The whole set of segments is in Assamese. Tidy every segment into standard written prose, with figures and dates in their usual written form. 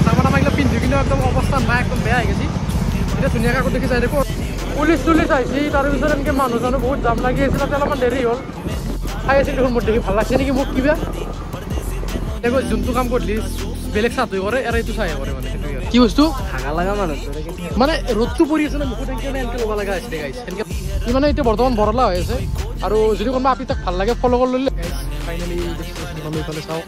ডাঙৰ ডাঙৰগিলা পিন্ধি কিনে একদম অৱস্থা নাই, একদম বেয়া হৈ গৈছে। এতিয়া ধুনীয়াকৈ আগত দেখি যাই দেখো পুলিচ চুলিচ আহিছে, তাৰপিছত এনেকৈ মানুহ চানুহ বহুত জাম লাগি আছে, তাতে অলপমান দেৰি হ'ল। খাই আছিল দেখোন মোৰ দেখি ভাল লাগছে নেকি মোক কিবা। দেখো যোনটো কাম কৰিলি বেলেগ চাহটো কৰে আৰু এইটো চাহে কৰে মানে কি বস্তু হাগা লগা মানুহ মানে ৰ'দটো পৰি আছে ন, মুখত এনেকৈ ল'ব লগা হৈছে গাইছ। এনেকৈ ই মানে এতিয়া বৰ্তমান বৰলা হৈ আছে। আৰু যদি কোনোবা আপি তাক ভাল লাগে ফ'ল' কৰি ল'লে ফাইনেলি এইফালে চাওঁ।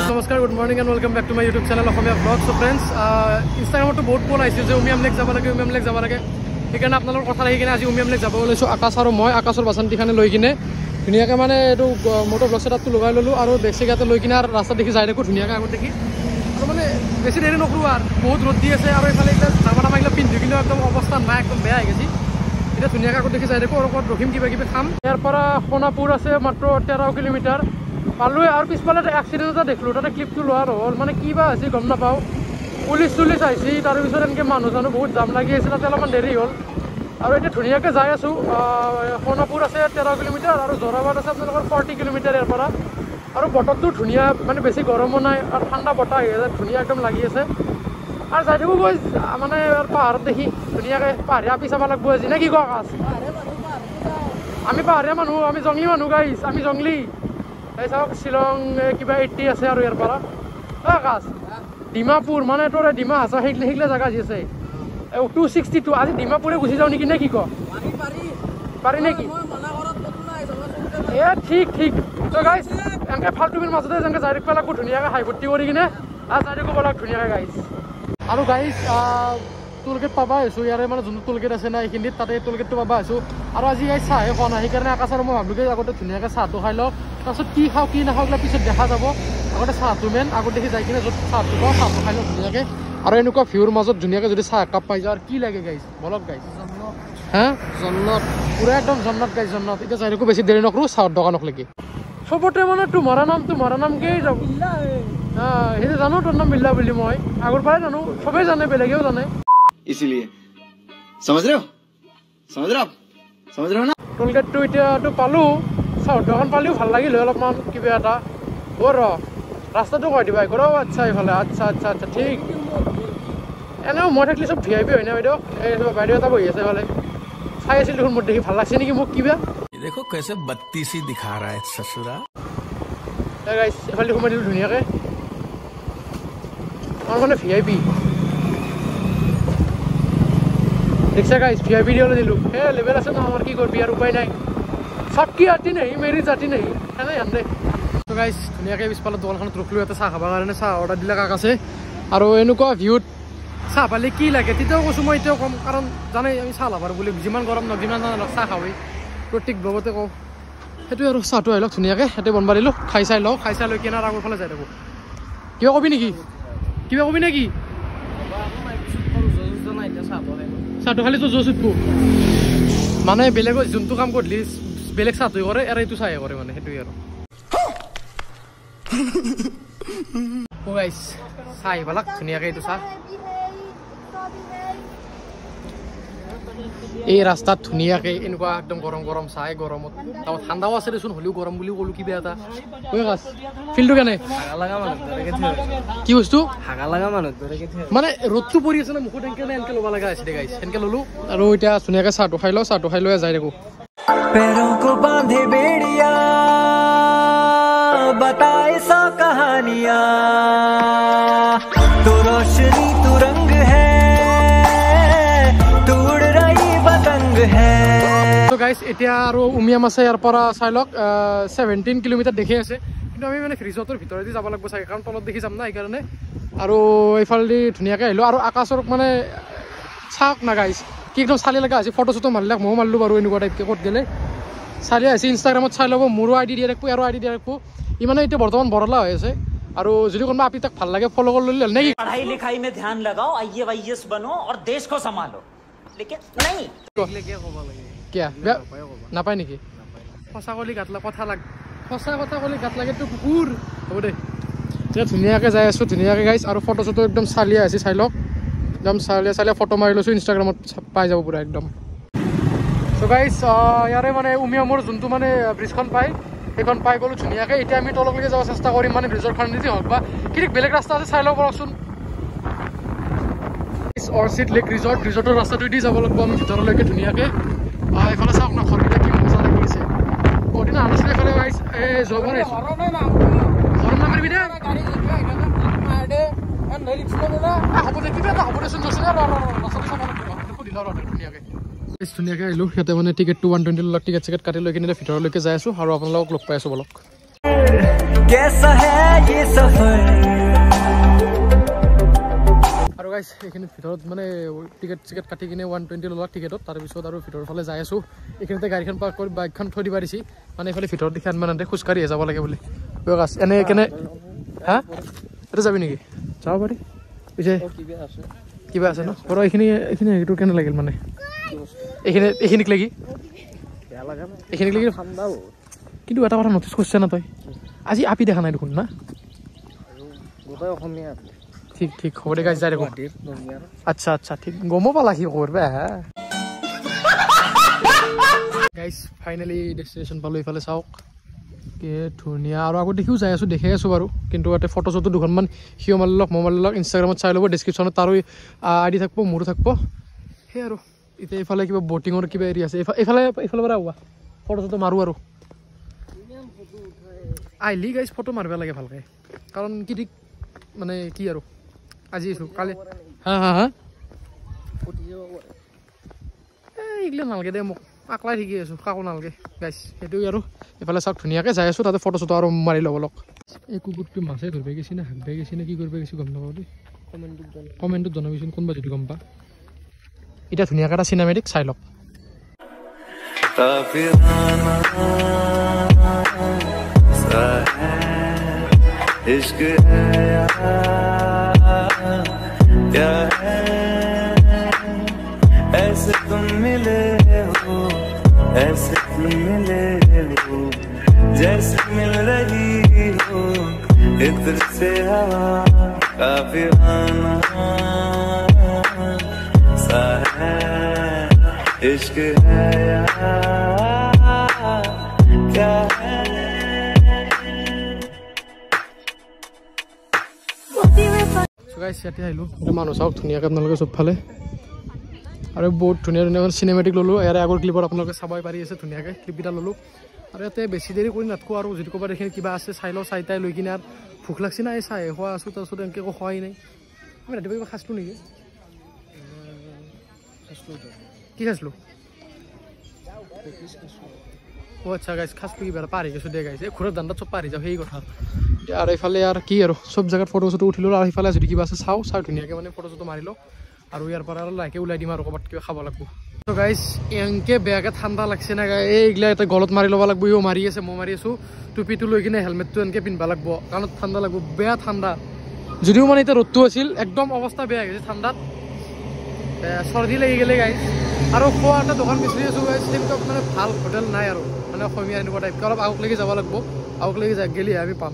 নমস্কাৰ, good morning and welcome back to my YouTube channel Asomiya blog. So' friends, ইনষ্টাগ্ৰামতো বহুত পোষ্ট আহিছিল যে উমিয়াম লেক যাব লাগে, উমিয়াম লেক যাব লাগে। সেইকাৰণে আপোনালোকৰ কথা লাগি কিনে আজি উমিয়াম লেক যাব ওলাইছোঁ। আকাশ আৰু মই আকাশৰ বাচন্তিখানে লৈ কিনে ধুনীয়াকৈ মানে এইটো মটৰ ব্লগ ছেটআপটো লগাই ল'লোঁ আৰু বেগ চেগাতে লৈ কিনে আৰু ৰাস্তা দেখি যাই থাকোঁ ধুনীয়াকৈ আগত দেখি। আৰু মানে বেছি দেৰি নকৰোঁ আৰু বহুত ৰ'দ দি আছে আৰু এইফালে এতিয়া ডাঙৰ ডাঙৰগিলা পিন্ধি কিনে একদম অৱস্থা নাই, একদম বেয়া হৈ গৈছে। এতিয়া ধুনীয়াকৈ আগত দেখি যাই থাকোঁ আৰু ক'ত ৰখিম কিবা কিবি খাম। ইয়াৰ পৰা সোণাপুৰ আছে মাত্ৰ 13 কিলোমিটাৰ পালোঁ। আৰু পিছফালে এক্সিডেণ্ট এটা দেখিলোঁ, তাতে ক্লিপটো লোৱা নহ'ল, মানে কি বা হৈছে গম নাপাওঁ। পুলিচ চুলিচ আহিছে, তাৰপিছত এনেকৈ মানুহ চানুহ বহুত জাম লাগি আছে, তাতে অলপমান দেৰি হ'ল। আৰু এতিয়া ধুনীয়াকৈ যাই আছোঁ। সোণাপুৰ আছে 13 কিলোমিটাৰ আৰু যোৰাবাট আছে আপোনালোকৰ 40 কিলোমিটাৰ ইয়াৰ পৰা। আৰু বতৰটো ধুনীয়া, মানে বেছি গৰমো নাই আৰু ঠাণ্ডা বতাহ আহি আছে, ধুনীয়া একদম লাগি আছে। আৰু যাই থাকোঁ গৈ মানে পাহাৰত দেখি ধুনীয়াকৈ পাহাৰীয়া আপি চাব লাগব আজি নে কি কোৱা আকাশ? আমি পাহাৰীয়া মানুহ, আমি জংলী মানুহ গাইছ, আমি জংলী। এই চাওক শ্বিলং কিবা 80 আছে আৰু ইয়াৰ পৰা আকাশ ডিমাপুৰ মানে তোৰ ডিমা হাছা সেইগিলা জেগা যি আছে 262। আজি ডিমাপুৰে গুচি যাওঁ নেকি নে কি ক? পাৰি নেকি? এ ঠিক ঠিক। তো গাইছ এনেকৈ ফাল্টুমিৰ মাজতে এনেকৈ যাই থাকিব লাগিব ধুনীয়াকৈ হাই ভৰ্তি কৰি কিনে আৰু যাই থাকিব লাগিব ধুনীয়াকৈ গাইছ। আৰু গাইছ টোলগেট পাবা আহিছোঁ ইয়াৰে, মানে যোনটো টোলগেট আছে না এইখিনিত, তাতে টোলগেটটো পাবা আহিছোঁ। আৰু আজি গাইছ চাহে খোৱা নাই, সেইকাৰণে আকাশ আৰু মই ভাবিলোঁ আগতে ধুনীয়াকৈ চাহটো খাই লওঁ, তাৰপিছত কি খাওঁ কি নাখাওঁ এইবিলাক পিছত দেখা যাব। আগতে চাহটো মেইন, আগত দেখি যাই কিনে য'ত চাহটো পাওঁ চাহটো খাই লওঁ ধুনীয়াকৈ। আৰু এনেকুৱা ভিউৰ মাজত ধুনীয়াকৈ যদি চাহ একাপ পাই যাওঁ আৰু কি লাগে গাইছ বলক গাইছ। হা জন্নত পুৰা একদম জন্নত গাইছ জন্নত। এতিয়া যাই থাকোঁ বেছি দেৰি নকৰোঁ চাহৰ দোকানক লাগি। চবতে মানে তোমাৰা নামকেই যাব। সেইটো জানো তোৰ নাম বিল্লা বুলি, মই আগৰ পৰাই জানো, চবেই জানে, বেলেগেও জানে। ইচিলিয়ে সমজ ৰে না টোলগেটটো এতিয়াতো পালোঁ, চাহৰ দোকান পালেও ভাল লাগিল অলপমান কিবা এটা। ৰ ৰাস্তাটো কৈ দিবা একো। আচ্ছা এইফালে আচ্ছা আচ্ছা আচ্ছা ঠিক। এনেও মই থাকিলে চব VIP হয় না বাইদেউ। এই বাইদেউ এটা বহি আছে এইফালে চাই আছিল দেখোন মোৰ দেখি ভাল লাগছে নেকি মোক কিবা। देखो कैसे बत्तीसी दिखा रहा है ससुरा। গাইছ এইফালে সোমাই দিলোঁ ধুনীয়াকৈ। আমাৰ মানে VIP দেখছা গাইছ, VIP দিবলৈ দিলোঁ। সেই লেভেল আছে ন আমাৰ, কি কৰিবি আৰু উপায় নাই। চাবকি আতি নাই মেৰি জাতি নাই সেনে আনে। তো গাইছ ধুনীয়াকৈ পিছফালে দোকানখনত ৰখিলোঁ, ইয়াতে চাহ খাবৰ কাৰণে চাহ অৰ্ডাৰ দিলে কাক আছে। আৰু এনেকুৱা ভিউত চাহ পালে কি লাগে তেতিয়াও কৈছোঁ মই, এতিয়াও ক'ম, কাৰণ জানেই আমি চাহ লাভাৰ বুলি, যিমান গৰম নহওক যিমান নহওক চাহ খাওঁৱেই প্ৰত্যেক ব্লগতে কওঁ। সেইটোৱে আৰু চাহটো আহি লওক ধুনীয়াকৈ ইয়াতে বনবা দিলোঁ, খাই চাই লওঁ, খাই চাই লৈ কিনে আগৰ ফালে যাই থাকোঁ। কিবা কবি নেকি? কিবা কবি নেকি? চাহটো খালি তো জোচ উঠব মানে বেলেগত যোনটো কাম কৰিলি বেলেগ চাহটোৱে কৰে আৰু এইটো চাহে কৰে মানে সেইটোৱে আৰু। গাইছ চাহ আহিব লাগ ধুনীয়াকৈ এইটো চাহ। এই ৰাস্তাত ধুনীয়াকৈ এনেকুৱা একদম গৰম গৰম চাহ, গৰমত তাৰপৰা ঠাণ্ডাও আছে দেচোন, হ'লেও গৰম বুলিও ক'লোঁ কিবা এটা। ফিল্ডটো কেনে? কি বস্তু হাগা লগা মানুহ মানে ৰ'দটো পৰি আছে ন, মুখত এনেকৈ ল'ব লগা হৈছে গাইছ, এনেকৈ ল'লোঁ। আৰু এতিয়া ধুনীয়াকৈ চাহটো খাই লওঁ, চাহটো খাই লৈ যাই থাকোঁ। बताए सा कहानियां तो रोशनी तू रंग है तू उड़ रही पतंग है। তো গাইছ এতিয়া আৰু উমিয়াম আছে ইয়াৰ পৰা চাই লওক 17 কিলোমিটাৰ দেখি আছে, কিন্তু আমি মানে ৰিজৰ্টৰ ভিতৰেদি যাব লাগিব চাগে, কাৰণ তলত দেখি যাম না সেইকাৰণে। আৰু এইফালেদি ধুনীয়াকৈ আহিলোঁ। আৰু আকাশৰ মানে চাওক না গাইছ কি একদম চালি লগা হৈছে, ফটো চটো মাৰিলে ময়ো মাৰিলোঁ বাৰু এনেকুৱা টাইপকৈ ক'ত গ'লে চালি আহিছে। ইনষ্টাগ্ৰামত চাই ল'ব, মোৰো ID দিয়া ৰাখিব, আৰু ID দিয়া ৰাখিব। ই মানে এতিয়া বৰ্তমান বৰলা হৈ আছে। আৰু যদি কোনোবা আপি তাক ভাল লাগে ফ'ল' কৰি ল'লে নেকি? पढ़ाई लिखाई में ध्यान लगाओ, IAS बनो और देश को संभालो, लेकिन नहीं কিয় নাপায় নেকি? সঁচা কলি গাত কথা লাগ, সঁচা কথা কলি গাত লাগেতো কুকুৰ। হ'ব দে এতিয়া ধুনীয়াকৈ যাই আছোঁ ধুনীয়াকৈ গাইছ। আৰু ফটো চটো একদম চালিয়া আছে, চাই লওক একদম চালিয়া ফটো মাৰি লৈছোঁ, ইনষ্টাগ্ৰামত পাই যাব পুৰা একদম। চ' গাইছ ইয়াৰে মানে উমিয়ামৰ যোনটো মানে ব্ৰিজখন পায় সেইখন পাই গ'লো ধুনীয়াকৈ এতিয়া আমি তললৈকে যাব চেষ্টা কৰিম মানে ব্ৰিজৰখন যদি হওক বা কিন্তু বেলেগ ৰাস্তা আছে চাই ল'ব পাৰকচোন অৰ্চিড লেক ৰিজৰ্টৰ ৰাস্তাটো দি যাব লাগিব আমি ভিতৰলৈকে ধুনীয়াকৈ এইফালে চাওক না ঘৰবিলাক কি মজা লাগি আছে কদিনা আনিছিলে এইফালে যোৱাবাৰ ঘৰৰ নামাৰিবি দে হ'ব দে কিবা এটা হ'ব দেচোন গৈছিলে ধুনীয়াকৈ ধুনীয়াকৈ আহিলোঁ সিহঁতে মানে টিকেটটো 120 লাখ টিকেট চিকেট কাটি লৈ কিনে ভিতৰলৈকে যাই আছোঁ আৰু আপোনালোকক লগ পাই আছোঁ বলক আৰু গাইছ এইখিনিত ভিতৰত মানে টিকেট চিকেট কাটি কিনে 120 লাখ টিকেটত তাৰপিছত আৰু ভিতৰৰ ফালে যাই আছোঁ এইখিনিতে গাড়ীখন পাৰ্ক কৰি বাইকখন থৈ দিবা দিছি মানে এইফালে ভিতৰত দেখি মানে খোজকাঢ়ি যাব লাগে বুলি গাছ এনে কেনে হা এটা যাবি নেকি যাব পাৰি পিছে কিবা আছে ন বাৰু এইখিনি হেৰিটো কেনে লাগিল মানে এইখিনিক লাগি কিন্তু এটা কথা নটিচ কৰিছে না তই আজি আপি দেখা নাই দেখোন না ঠিক ঠিক হ'ব দে গাইছ যাই দেখোন আচ্ছা আচ্ছা ঠিক গমো পালা কি কৰবে গাইছ ফাইনেলি ডেষ্টিনেশ্যন পালোঁ এইফালে চাওক কি ধুনীয়া আৰু আগত দেখিও যাই আছোঁ দেখি আছোঁ বাৰু কিন্তু ইয়াতে ফটো চটো দুখনমান সিও মাৰি লওক মই মাৰি লওক ইনষ্টাগ্ৰামত চাই ল'ব ডেছক্ৰিপশ্যনত তাৰো আইডি থাকিব মোৰো থাকিব সেই আৰু এতিয়া এইফালে কিবা বটিঙৰ কিবা এৰিয়া আছে এইফালে পৰা হোৱা ফটো চটো মাৰোঁ আৰু আহিলি গাইছ ফটো মাৰিব লাগে ভালকৈ কাৰণ কি ঠিক মানে কি আৰু আজি আছোঁ কালি হা হা হা এইগিলা নালাগে দে মোক আকলাই ঠিকি আছোঁ কাকো নালাগে গাইছ সেইটোৱে আৰু এইফালে চাওক ধুনীয়াকৈ যাই আছোঁ তাতে ফটো চটো আৰু মাৰি ল'ব লওক এই কুকুৰটো মাছে ধৰিব গৈছে নে হাগিব গৈছে নে কি কৰিব গৈছে গম নাপাওঁ দেই কমেণ্টত জনাবিচোন কোনোবা যদি গম পা এতিয়া ধুনীয়াকৈ এটা চিনেমেটিক চাই লওক ऐसे तुम मिले हो ऐसे तुम मिले हो जैसे मिल रही हो इधर से हवा का फिराना सा है इश्क है क्या है গাইছ ইয়াতে আহিলোঁ মানুহ চাওক ধুনীয়াকৈ আপোনালোকে চবফালে আৰু বহুত ধুনীয়া ধুনীয়া চিনেমেটিক ল'লোঁ ইয়াৰে আগৰ ক্লিপত আপোনালোকে চাবই পাৰি আছে ধুনীয়াকৈ ক্লিপকেইটা ল'লোঁ আৰু ইয়াতে বেছি দেৰি কৰি নাথাকোঁ আৰু যদি ক'ৰবাত এইখিনি কিবা আছে চাই লওঁ চাই তাই লৈ কিনে আৰু ভোক লাগছি নাই চাই খোৱা আছোঁ তাৰপিছত এনেকৈ একো খোৱাই নাই আমি ৰাতিপুৱা কিবা খাইছিলোঁ নেকি কি খাইছিলোঁ অ' আচ্ছা গাইছ খাইছিলোঁ কিবা পাহৰি গৈছোঁ দে গাইছ এই ঘৰৰ দাণ্ডাত চব পাহৰি যাওঁ সেই কথা আৰু এইফালে আৰু কি আৰু চব জেগাত ফটো চটো উঠিলোঁ আৰু সেইফালে যদি কিবা আছে চাওঁ ধুনীয়াকৈ মানে ফটো চটো মাৰি লওঁ আৰু ইয়াৰ পৰা আৰু লাহেকৈ ওলাই দিম আৰু ক'ৰবাত কিবা খাব লাগিব ত' গাইছ এনেকৈ বেয়াকৈ ঠাণ্ডা লাগছে না গাই এইগিলা এটা গলত মাৰি ল'ব লাগিব ইও মাৰি আছে মই মাৰি আছোঁ টুপিটো লৈ কিনে হেলমেটটো এনেকৈ পিন্ধিব লাগিব কাৰণ ঠাণ্ডা লাগিব বেয়া ঠাণ্ডা যদিও মানে এতিয়া ৰ'দটো আছিল একদম অৱস্থা বেয়া হৈ গৈছে ঠাণ্ডাত চৰ্দি লাগি গ'লে গাইছ আৰু খোৱা এটা দোকান বিচাৰি আছোঁ গাইছ কিন্তু মানে ভাল হোটেল নাই আৰু মানে অসমীয়া এনেকুৱা টাইপকৈ অলপ আগলৈকে যাব লাগিব আগলৈকে গ'লেহে আমি পাম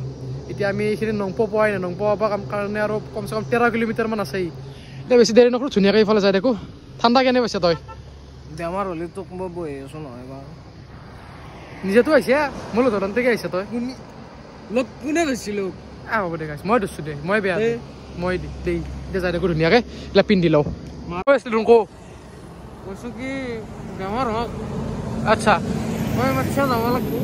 এতিয়া আমি এইখিনি নংপ পোৱাই নাই নংপ পাব কাৰণে আৰু কমচে কম 13 কিলোমিটাৰমান আছেই এতিয়া বেছি দেৰি নকৰোঁ ধুনীয়াকৈ এইফালে যাই দেখোঁ ঠাণ্ডা কেনে পাইছে তই বেমাৰ হ'লে তোক মই বহি আছোঁ নহয় বাৰু নিজেতো আহিছে মোৰ ধৰণতেকে আহিছে তই লগ কোনে কৈছিলোঁ হ'ব দে গাইছ মই ধৰিছোঁ দে মই বেয়া মই দেই এতিয়া যাই দেখোঁ ধুনীয়াকৈ এইবিলাক পিন্ধি লওঁ কৈ আছিলোঁ কওঁ কৈছোঁ কি বেমাৰ হওক আচ্ছা মই মাতিছা যাব লাগিব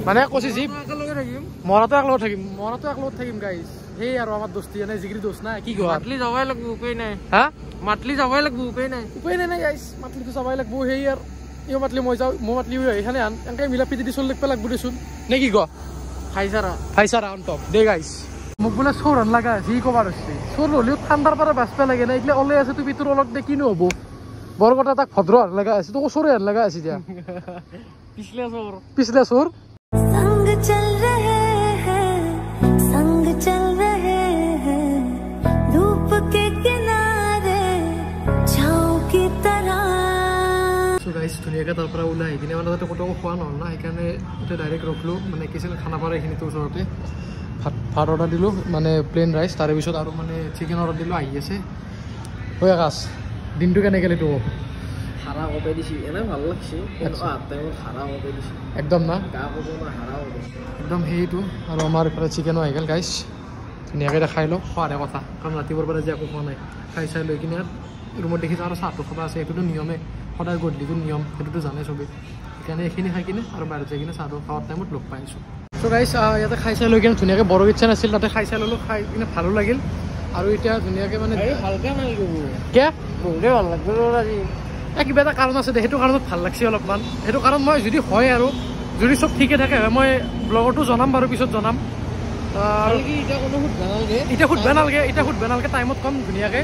মানে কৈছে যি একেলগে থাকিম মৰাটো একলগত থাকিম গাইছ সেই আৰু আমাৰ দোস্তি নাই জিগিৰি দোষ নাই কি কোৱা মাতলি যাবই লাগিব উপায় নাই হা মাতলি যাবই লাগিব উপায় নাই গাইছ মাতলিটো যাবই লাগিব সেই আৰু ইও মাতলি মই যাওঁ মই মাতলি এইখানে আন এনেকৈ মিলা প্ৰীতি দি চলি লাগিব লাগিব দেচোন নে কি কোৱা ফাইচাৰা অন টপ দে গাইছ মোক বোলে চোৰ হেন লগা আছে ই ক'বাৰ হৈছে চোৰ হ'লেও ঠাণ্ডাৰ পৰা বাচিব লাগে না এইগিলা ওলাই আছে তুমি তোৰ অলপ দে কিনো হ'ব বৰ কথা তাক ভদ্ৰ হেন লগা আছে তোক চোৰ হেন লগা আছে এতিয়া পিছলে চোৰ संग चल रहे हैं धूप के किनारे छाँव की तरह सो गाइस ধুনীয়াকৈ তাৰ পৰা ওলাই কিনে মানে তাতে ক'তো খোৱা নহ'ল না সেইকাৰণে এতিয়া ডাইৰেক্ট ৰখিলোঁ মানে কি আছিল খানাপাৰা এইখিনিতে ওচৰতে ভাত অৰ্ডাৰ দিলোঁ মানে প্লেইন ৰাইচ তাৰে পিছত আৰু মানে চিকেন অৰ্ডাৰ দিলোঁ আহি আছে হৈ আকাশ দিনটো কেনেকৈ গ'লে তোৰ হাৰা কপে দিছি এনে ভাল লাগছে টাইমত হাৰা কপে দিছি একদম না গা কব না হাৰা কপে একদম সেইটো আৰু আমাৰ এইফালে চিকেনো আহি গ'ল গাইছ ধুনীয়াকৈ খাই লওঁ খোৱাৰে কথা কাৰণ ৰাতিপুৱাৰ পৰা যে একো খোৱা নাই খাই চাই লৈ কিনে ৰুমত দেখিছোঁ আৰু চাহটো খাব আছে সেইটোতো নিয়মে সদায় গধূলিটো নিয়ম সেইটোতো জানে চবেই সেইকাৰণে এইখিনি খাই কিনে আৰু বাহিৰত যাই কিনে চাহটো খোৱাৰ টাইমত লগ পাই আছোঁ চ' গাইছ ইয়াতে খাই চাই লৈ কিনে ধুনীয়াকৈ বৰ ইচ্ছা নাছিল তাতে খাই চাই ল'লোঁ খাই কিনে ভালো লাগিল আৰু এতিয়া ধুনীয়াকৈ মানে ভালকে নালাগিব কিয় বহুতে ভাল লাগবে আজি কিবা এটা কাৰণ আছে দে সেইটো কাৰণত ভাল লাগছে অলপমান সেইটো কাৰণ মই যদি হয় আৰু যদি চব ঠিকে থাকে মই ব্লগতো জনাম বাৰু পিছত জনাম আৰু এতিয়া সুধবা নালাগে টাইমত কম ধুনীয়াকৈ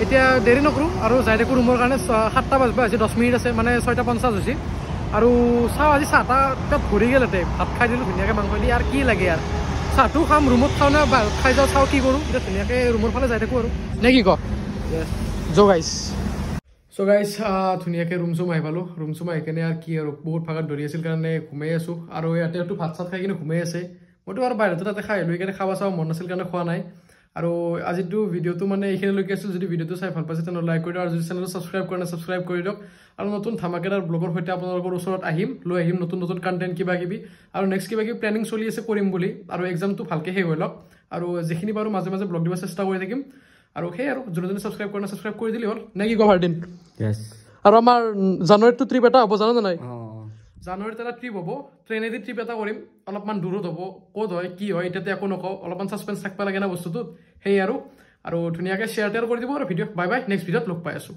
এতিয়া দেৰি নকৰোঁ আৰু যাই থাকোঁ ৰুমৰ কাৰণে 7টা বাজিব আজি 10 মিনিট আছে মানে 6:50 হৈছে আৰু চাওঁ আজি চাহটা তাত ভৰি গ'ল তাতে ভাত খাই দিলোঁ ধুনীয়াকৈ মাংস দি আৰু কি লাগে আৰু চাহটো খাম ৰুমত খাওঁ নে খাই যাওঁ চাওঁ কি কৰোঁ এতিয়া ধুনীয়াকৈ ৰুমৰ ফালে যাই থাকোঁ আৰু নে কি ক গাইছ চ' গাইছ ধুনীয়াকৈ ৰুম চুম আহি পালোঁ ৰুম চুম আহি কিনে আৰু কি আৰু বহুত ভাগত ধৰি আছিল কাৰণে ঘুমাই আছোঁ আৰু ইয়াতেতো ভাত চাত খাই কিনে ঘুমাই আছে মইতো আৰু বাহিৰতে তাতে খাই লৈ কিনে খাব চাব মন নাছিল কাৰণে খোৱা নাই আৰু আজিতো ভিডিঅ'টো মানে এইখিনিলৈকে আছিল যদি ভিডিঅ'টো চাই ভাল পাইছে তেনেহ'লে লাইক কৰি দিয়ক আৰু যদি চেনেলটো ছাবস্ক্ৰাইব কৰা নাই ছাবস্ক্ৰাইব কৰি দিয়ক আৰু নতুন ধামাকেদাৰ ব্লগৰ সৈতে আপোনালোকৰ ওচৰত লৈ আহিম নতুন কণ্টেণ্ট কিবা কিবি আৰু নেক্সট কিবা কিবি প্লেনিং চলি আছে কৰিম বুলি আৰু এক্সামটো ভালকৈ শেষ হৈ লওক আৰু যিখিনি পাৰোঁ মাজে মাজে ব্লগ দিব চেষ্টা কৰি থাকিম আৰু সেই আৰু যোনে ছাবস্ক্ৰাইব কৰা নাই ছাবস্ক্ৰাইব কৰি দিলে হ'ল নে কি কওঁ ভাৰ্ডিন আৰু আমাৰ জানুৱাৰীটো ট্ৰিপ এটা হ'ব জানো নাই জানুৱাৰীত এটা ট্ৰিপ হ'ব ট্ৰেইনেদি ট্ৰিপ এটা কৰিম অলপমান দূৰত হ'ব ক'ত হয় কি হয় এতিয়াতো একো নকওঁ অলপমান ছাছপেঞ্চ থাকিব লাগে না বস্তুটোত সেই আৰু ধুনীয়াকৈ শ্বেয়াৰ টেয়াৰ কৰি দিব আৰু ভিডিঅ' বাই বাই নেক্সট ভিডিঅ'ত লগ পাই আছোঁ